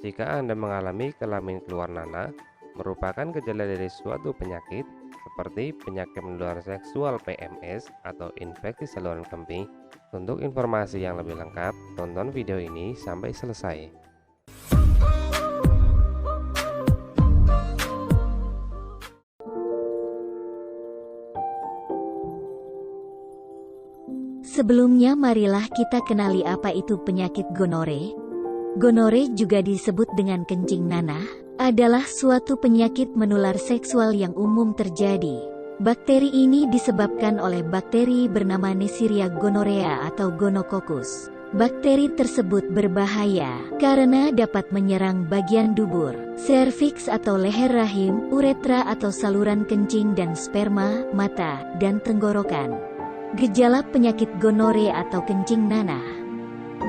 Jika Anda mengalami kelamin keluar nanah, merupakan gejala dari suatu penyakit seperti penyakit menular seksual PMS atau infeksi saluran kemih. Untuk informasi yang lebih lengkap, tonton video ini sampai selesai. Sebelumnya marilah kita kenali apa itu penyakit gonore. Gonore juga disebut dengan kencing nanah, adalah suatu penyakit menular seksual yang umum terjadi. Bakteri ini disebabkan oleh bakteri bernama Neisseria gonorrhea atau gonococcus. Bakteri tersebut berbahaya karena dapat menyerang bagian dubur, serviks atau leher rahim, uretra atau saluran kencing dan sperma, mata, dan tenggorokan. Gejala penyakit gonore atau kencing nanah.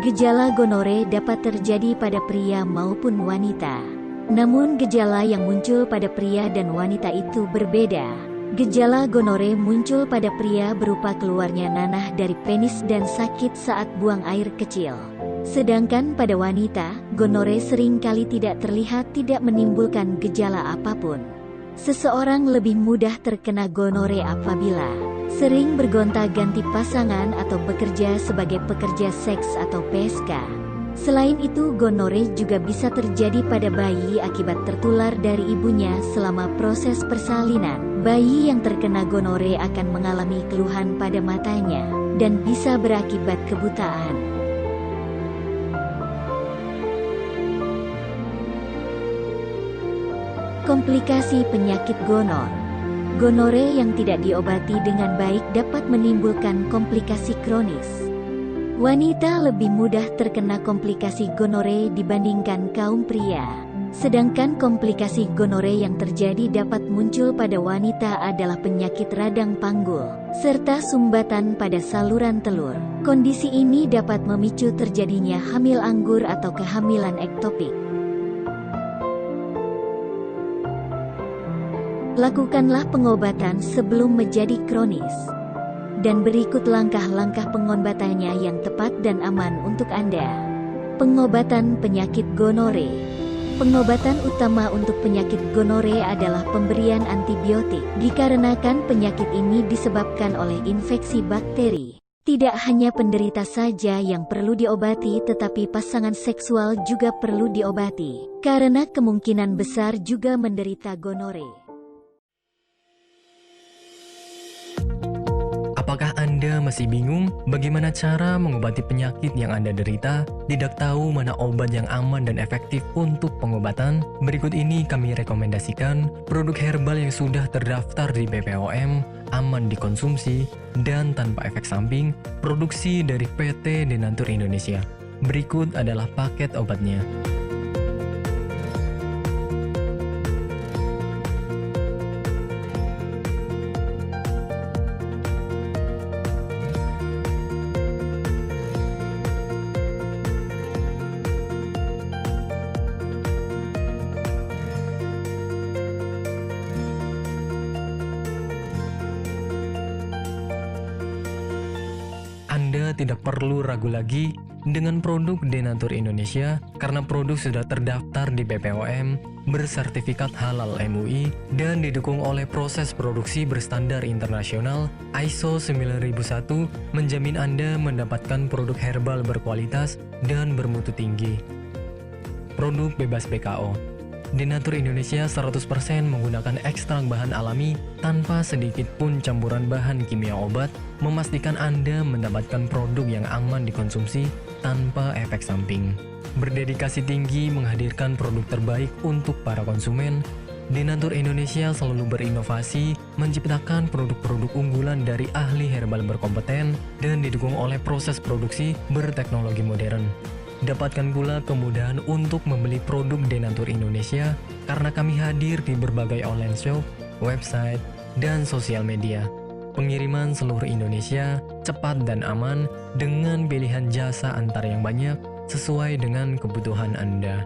Gejala gonore dapat terjadi pada pria maupun wanita. Namun gejala yang muncul pada pria dan wanita itu berbeda. Gejala gonore muncul pada pria berupa keluarnya nanah dari penis dan sakit saat buang air kecil. Sedangkan pada wanita, gonore seringkali tidak terlihat tidak menimbulkan gejala apapun. Seseorang lebih mudah terkena gonore apabila sering bergonta-ganti pasangan atau bekerja sebagai pekerja seks atau PSK. Selain itu, gonore juga bisa terjadi pada bayi akibat tertular dari ibunya selama proses persalinan. Bayi yang terkena gonore akan mengalami keluhan pada matanya dan bisa berakibat kebutaan. Komplikasi penyakit gonor. Gonore yang tidak diobati dengan baik dapat menimbulkan komplikasi kronis. Wanita lebih mudah terkena komplikasi gonore dibandingkan kaum pria. Sedangkan komplikasi gonore yang terjadi dapat muncul pada wanita adalah penyakit radang panggul, serta sumbatan pada saluran telur. Kondisi ini dapat memicu terjadinya hamil anggur atau kehamilan ektopik. Lakukanlah pengobatan sebelum menjadi kronis. Dan berikut langkah-langkah pengobatannya yang tepat dan aman untuk Anda. Pengobatan penyakit gonore. Pengobatan utama untuk penyakit gonore adalah pemberian antibiotik, dikarenakan penyakit ini disebabkan oleh infeksi bakteri. Tidak hanya penderita saja yang perlu diobati, tetapi pasangan seksual juga perlu diobati, karena kemungkinan besar juga menderita gonore. Apakah Anda masih bingung bagaimana cara mengobati penyakit yang Anda derita? Tidak tahu mana obat yang aman dan efektif untuk pengobatan? Berikut ini kami rekomendasikan produk herbal yang sudah terdaftar di BPOM, aman dikonsumsi, dan tanpa efek samping, produksi dari PT Denatur Indonesia. Berikut adalah paket obatnya. Anda tidak perlu ragu lagi dengan produk Denatur Indonesia karena produk sudah terdaftar di BPOM, bersertifikat halal MUI, dan didukung oleh proses produksi berstandar internasional ISO 9001, menjamin Anda mendapatkan produk herbal berkualitas dan bermutu tinggi. Produk bebas PKO. Denatur Indonesia 100% menggunakan ekstrak bahan alami tanpa sedikit pun campuran bahan kimia obat, memastikan Anda mendapatkan produk yang aman dikonsumsi tanpa efek samping. Berdedikasi tinggi menghadirkan produk terbaik untuk para konsumen, Denatur Indonesia selalu berinovasi, menciptakan produk-produk unggulan dari ahli herbal berkompeten dan didukung oleh proses produksi berteknologi modern. Dapatkan pula kemudahan untuk membeli produk Denatur Indonesia karena kami hadir di berbagai online shop, website, dan sosial media. Pengiriman seluruh Indonesia cepat dan aman dengan pilihan jasa antar yang banyak sesuai dengan kebutuhan Anda.